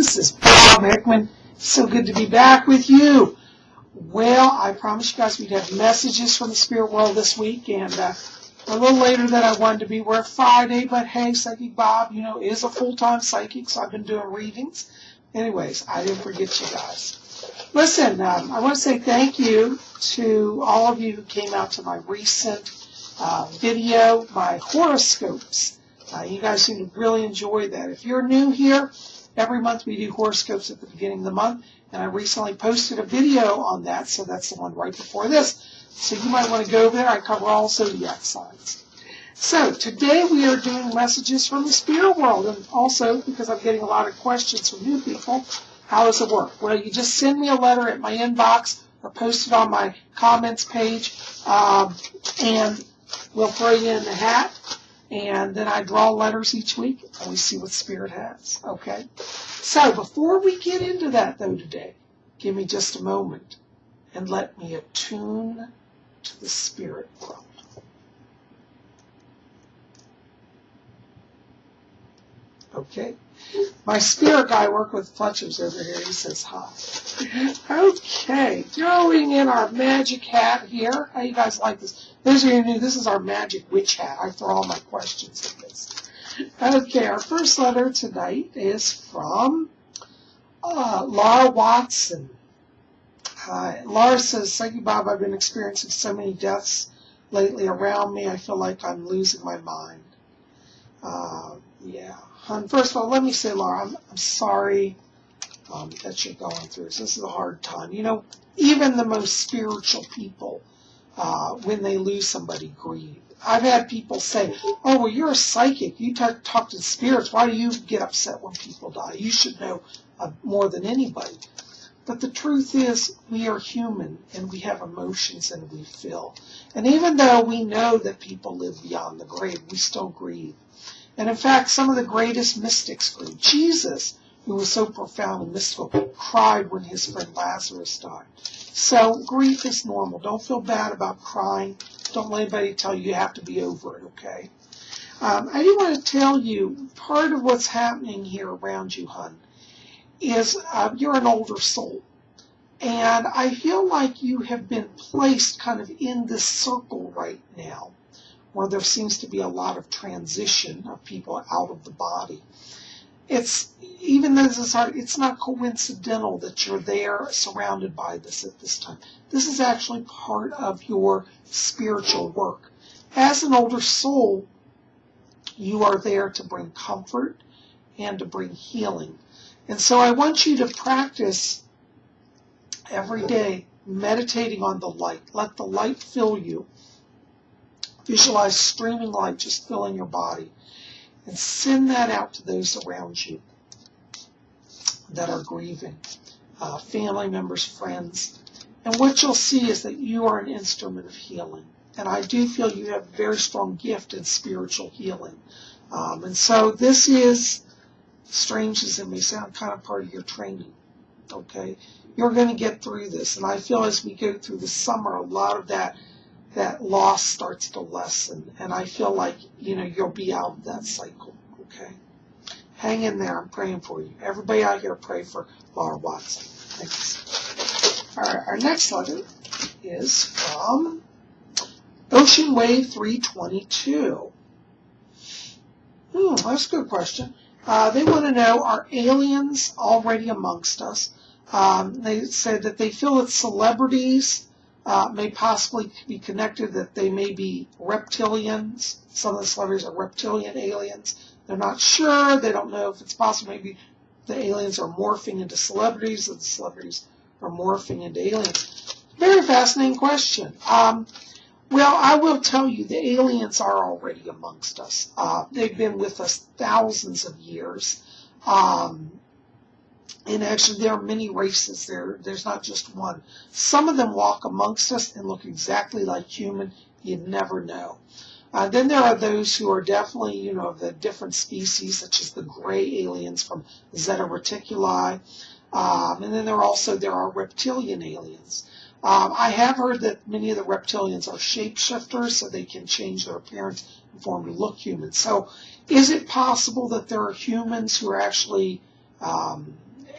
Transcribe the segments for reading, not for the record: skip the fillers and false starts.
This is Bob Hickman. So good to be back with you. Well, I promised you guys we'd have messages from the spirit world this week, and a little later than I wanted to be. We're Friday, but hey, Psychic Bob, is a full-time psychic, so I've been doing readings. Anyways, I didn't forget you guys. Listen, I want to say thank you to all of you who came out to my recent video, my horoscopes. You guys seem to really enjoy that. If you're new here, every month we do horoscopes at the beginning of the month, and I recently posted a video on that, so that's the one right before this. So you might want to go there. I cover all zodiac signs. So today we are doing messages from the spirit world, and also because I'm getting a lot of questions from new people, how does it work? Well, you just send me a letter at my inbox or post it on my comments page, and we'll throw you in the hat. And then I draw letters each week, and we see what Spirit has, okay? So before we get into that, though, today, give me just a moment and let me attune to the Spirit world. Okay? My spirit guy, I work with Fletcher's over here. He says hi. Okay, throwing in our magic hat here. How you guys like this? Those of you who knew, this is our magic witch hat. I throw all my questions in this. Okay, our first letter tonight is from Laura Watson. Hi. Laura says, Psychic Bob, I've been experiencing so many deaths lately around me. I feel like I'm losing my mind. Yeah. First of all, let me say, Laura, I'm sorry that you're going through this. This is a hard time. Even the most spiritual people, when they lose somebody, grieve. I've had people say, oh, well, you're a psychic. You talk to the spirits. Why do you get upset when people die? You should know more than anybody. But the truth is, we are human, and we have emotions, and we feel. And even though we know that people live beyond the grave, we still grieve. And in fact, some of the greatest mystics grieve. Jesus, who was so profound and mystical, cried when his friend Lazarus died. So grief is normal. Don't feel bad about crying. Don't let anybody tell you have to be over it, okay? I do want to tell you, part of what's happening here around you, hon, is you're an older soul. And I feel like you have been placed kind of in this circle right now, where there seems to be a lot of transition of people out of the body. Even though this is hard, it's not coincidental that you're there surrounded by this at this time. This is actually part of your spiritual work. As an older soul, you are there to bring comfort and to bring healing. And so I want you to practice every day meditating on the light. Let the light fill you. Visualize streaming light just filling your body. And send that out to those around you that are grieving, family members, friends. And what you'll see is that you are an instrument of healing. And I do feel you have a very strong gift in spiritual healing. And so this is, strange as it may sound, kind of part of your training. Okay? You're going to get through this. And I feel as we go through the summer, a lot of that loss starts to lessen, and I feel like, you'll be out of that cycle, okay? Hang in there. I'm praying for you. Everybody out here, pray for Laura Watson. Thanks. All right, our next letter is from Ocean Wave 322. That's a good question. They want to know, are aliens already amongst us? They said that they feel that celebrities may possibly be connected, that they may be reptilians. Some of the celebrities are reptilian aliens. They're not sure. They don't know if it's possible. Maybe the aliens are morphing into celebrities, or the celebrities are morphing into aliens. Very fascinating question. Well, I will tell you, the aliens are already amongst us. They've been with us thousands of years. And actually, there are many races. There's not just one. Some of them walk amongst us and look exactly like human. You'd never know. Then there are those who are definitely, the different species, such as the gray aliens from Zeta Reticuli. And then there are reptilian aliens. I have heard that many of the reptilians are shapeshifters, so they can change their appearance and form to look human. So is it possible that there are humans who are actually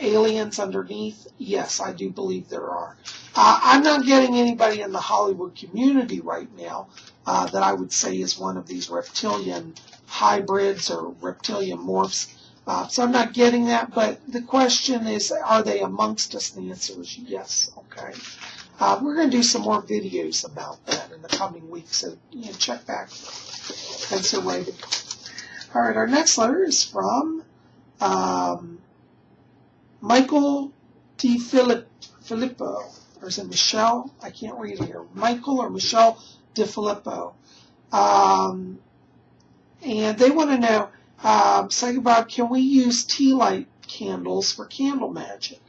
aliens underneath? Yes, I do believe there are. I'm not getting anybody in the Hollywood community right now that I would say is one of these reptilian hybrids or reptilian morphs. So I'm not getting that, but the question is, are they amongst us? And the answer is yes, okay. We're going to do some more videos about that in the coming weeks, so check back. Thanks for waiting. All right, our next letter is from Michael D. Filippo. Or is it Michelle? I can't read it here. Michael or Michelle De Filippo. And they want to know, Psychic Bob, can we use tea light candles for candle magic?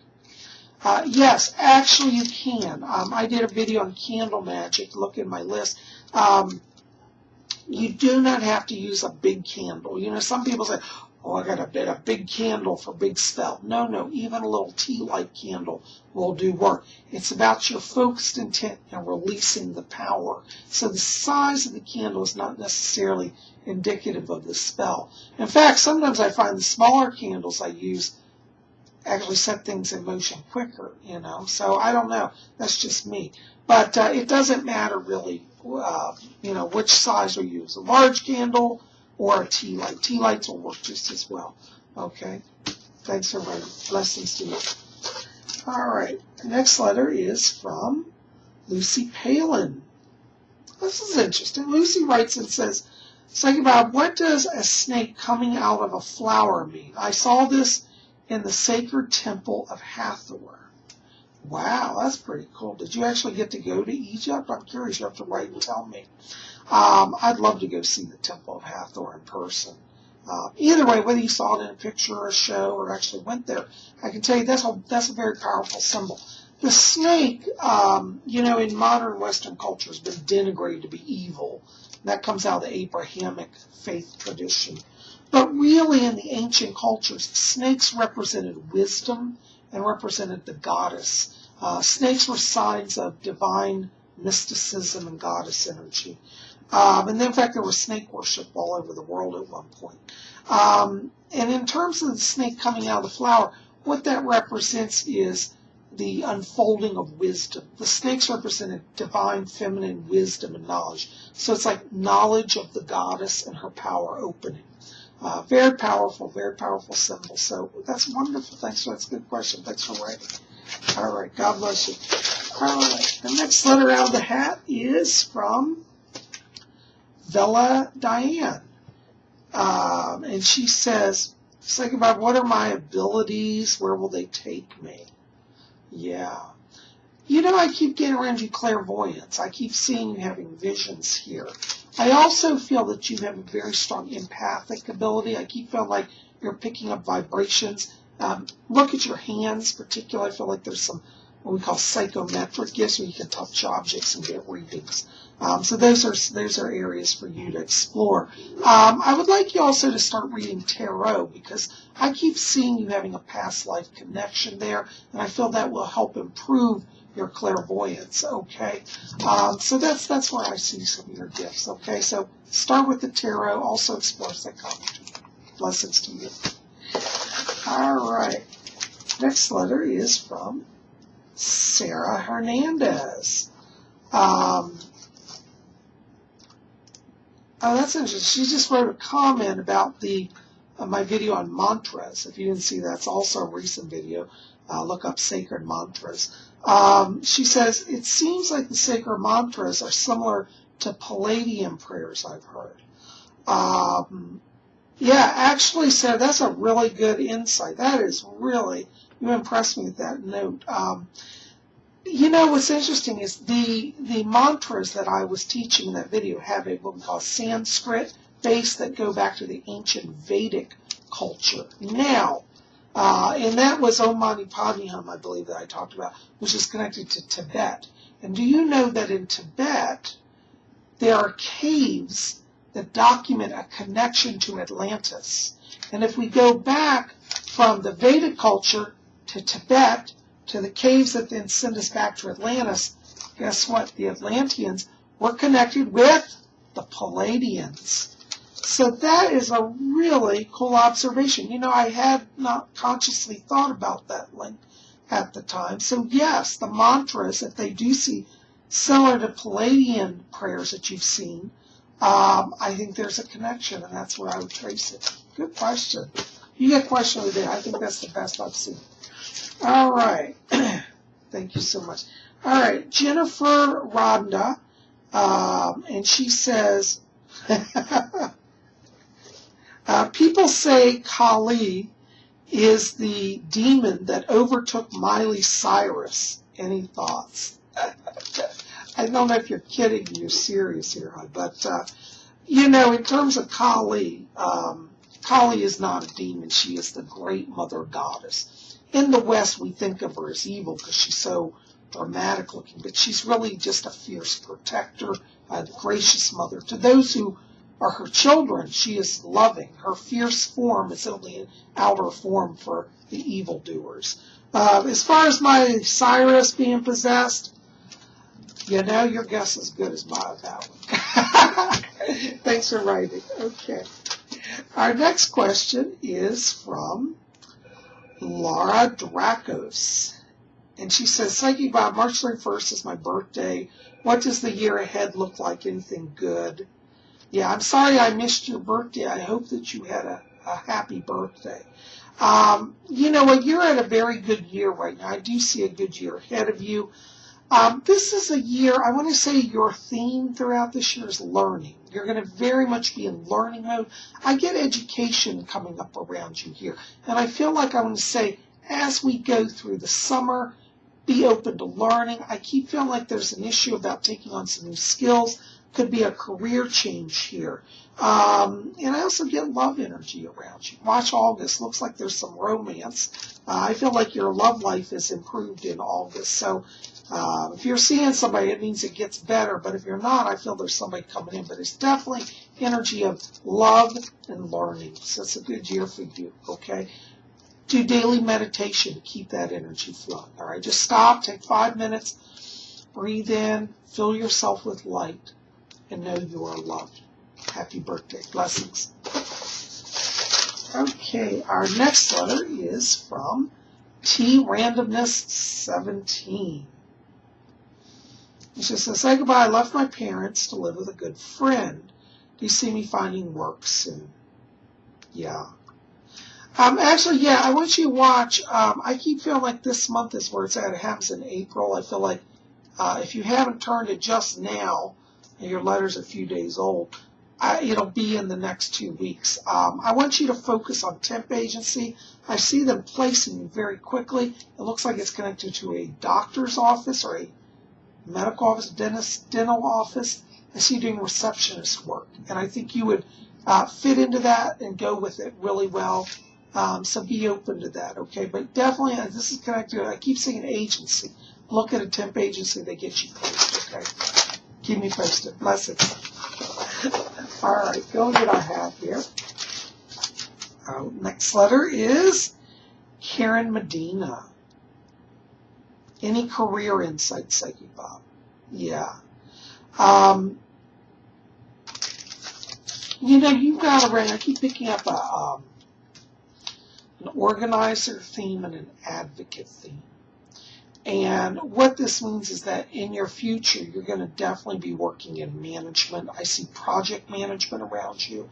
Yes, actually you can. I did a video on candle magic. Look in my list. You do not have to use a big candle. Some people say, oh, I got a big candle for big spell. No, even a little tea light candle will do work. It's about your focused intent and releasing the power. So the size of the candle is not necessarily indicative of the spell. In fact, sometimes I find the smaller candles I use actually set things in motion quicker, So I don't know. That's just me. But it doesn't matter really, which size we use. A large candle or a tea light. Tea lights will work just as well. Okay? Thanks for writing. Blessings to you. All right. The next letter is from Lucy Palin. This is interesting. Lucy writes and says, Psychic Bob, what does a snake coming out of a flower mean? I saw this in the sacred temple of Hathor. Wow, that's pretty cool. Did you actually get to go to Egypt? I'm curious. You have to write and tell me. I'd love to go see the Temple of Hathor in person. Either way, whether you saw it in a picture or a show or actually went there, I can tell you that's a very powerful symbol. The snake, in modern Western culture has been denigrated to be evil. That comes out of the Abrahamic faith tradition. But really, in the ancient cultures, snakes represented wisdom and represented the goddess. Snakes were signs of divine mysticism and goddess energy. And then, in fact, there was snake worship all over the world at one point. And in terms of the snake coming out of the flower, what that represents is the unfolding of wisdom. The snakes represented divine feminine wisdom and knowledge. So it's like knowledge of the goddess and her power opening. Very powerful symbol. So that's wonderful. That's a good question. Thanks for writing. All right. God bless you. All right. The next letter out of the hat is from Vella Diane. And she says, Psychic Bob, what are my abilities? Where will they take me? Yeah. I keep getting around you clairvoyance. I keep seeing you having visions here. I also feel that you have a very strong empathic ability. I keep feeling like you're picking up vibrations. Look at your hands, particularly. I feel like there's some what we call psychometric gifts where you can touch objects and get readings. So those are areas for you to explore. I would like you also to start reading tarot because I keep seeing you having a past life connection there, and I feel that will help improve your clairvoyance, okay? So that's where I see some of your gifts, okay? So start with the tarot, also explore psychology. Blessings to you. All right. Next letter is from Sarah Hernandez. Oh, that's interesting. She just wrote a comment about my video on mantras. If you didn't see that, it's also a recent video. Look up sacred mantras. She says, it seems like the sacred mantras are similar to Palladium prayers I've heard. Yeah, actually, Sarah, that's a really good insight. That is really, you impressed me with that note. What's interesting is the mantras that I was teaching in that video have what we call Sanskrit base that go back to the ancient Vedic culture. Now, and that was Om Mani Padme Hum, I believe, that I talked about, which is connected to Tibet. And do you know that in Tibet, there are caves that document a connection to Atlantis? And if we go back from the Vedic culture to Tibet, to the caves that then send us back to Atlantis, guess what? The Atlanteans were connected with the Palladians. So that is a really cool observation. You know, I had not consciously thought about that link at the time. So yes, the mantras, if they do see similar to Palladian prayers that you've seen, I think there's a connection, and that's where I would trace it. Good question. You get question of the day. I think that's the best I've seen. All right. Thank you so much. All right. Jennifer Rhonda, and she says, people say Kali is the demon that overtook Miley Cyrus. Any thoughts? I don't know if you're kidding, you're serious here, but, you know, in terms of Kali, Kali is not a demon. She is the great mother goddess. In the West, we think of her as evil because she's so dramatic looking, but she's really just a fierce protector, the gracious mother. To those who are her children, she is loving. Her fierce form is only an outer form for the evildoers. As far as Miley Cyrus being possessed, you know, your guess is as good as mine on that one. Thanks for writing. Okay. Our next question is from Laura Dracos. And she says, Psychic Bob, March 31st is my birthday. What does the year ahead look like? Anything good? Yeah, I'm sorry I missed your birthday. I hope that you had a happy birthday. You know what? You're at a very good year right now. I do see a good year ahead of you. This is a year, I want to say your theme throughout this year is learning. You're going to very much be in learning mode. I get education coming up around you here. And I feel like I want to say, as we go through the summer, be open to learning. I keep feeling like there's an issue about taking on some new skills. Could be a career change here. And I also get love energy around you. Watch August. Looks like there's some romance. I feel like your love life is improved in August. So if you're seeing somebody, it means it gets better. But if you're not, I feel there's somebody coming in. But it's definitely energy of love and learning. So it's a good year for you, okay? Do daily meditation to keep that energy flowing, all right? Just stop, take 5 minutes, breathe in, fill yourself with light, and know you are loved. Happy birthday. Blessings. Okay, our next letter is from T Randomness 17. She says, say goodbye. I left my parents to live with a good friend. Do you see me finding work soon? Yeah. Actually, yeah, I want you to watch. I keep feeling like this month is where it's at. It happens in April. I feel like if you haven't turned it just now, and your letter's a few days old, it'll be in the next 2 weeks. I want you to focus on temp agency. I see them placing you very quickly. It looks like it's connected to a doctor's office or a medical office, dental office. I see you doing receptionist work, and I think you would fit into that and go with it really well. So be open to that, okay? But definitely, this is connected. I keep saying agency. Look at a temp agency, they get you placed, okay? Keep me posted. Blessings. All right, go what I have here. Next letter is Karen Medina. Any career insight, Psychic Bob? Yeah. You know, you've got around, I keep picking up an organizer theme and an advocate theme. And what this means is that in your future, you're going to definitely be working in management. I see project management around you.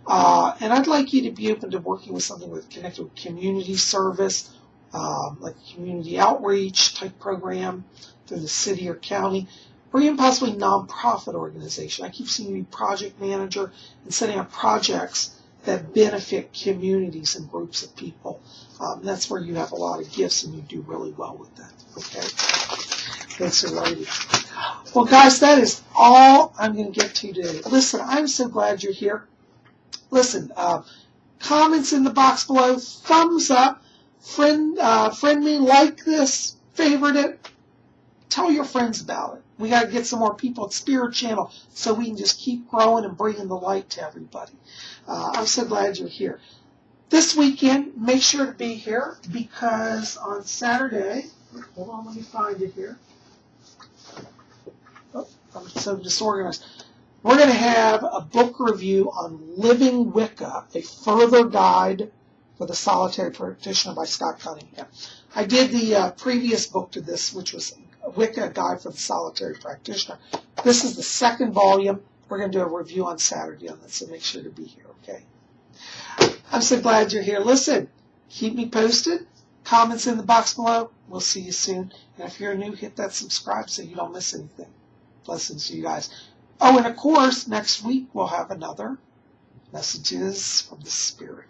And I'd like you to be open to working with something with connected with community service, like a community outreach type program through the city or county, or even possibly nonprofit organization. I keep seeing you be project manager and setting up projects that benefit communities and groups of people. That's where you have a lot of gifts and you do really well with that. Okay? Thanks for writing. Well, guys, that is all I'm going to get to today. Listen, I'm so glad you're here. Listen, comments in the box below, thumbs up, friend me, like this, favorite it, tell your friends about it. We got to get some more people at Spirit Channel so we can just keep growing and bringing the light to everybody. I'm so glad you're here. This weekend, make sure to be here because on Saturday, hold on, let me find it here. Oh, I'm so disorganized. We're going to have a book review on Living Wicca, a further guide for the solitary practitioner by Scott Cunningham. I did the previous book to this, which was Wicca, a guide for the solitary practitioner. This is the second volume. We're going to do a review on Saturday on this, so make sure to be here, okay? I'm so glad you're here. Listen, keep me posted. Comments in the box below. We'll see you soon. And if you're new, hit that subscribe so you don't miss anything. Blessings to you guys. Oh, and of course, next week we'll have another Messages from the Spirit.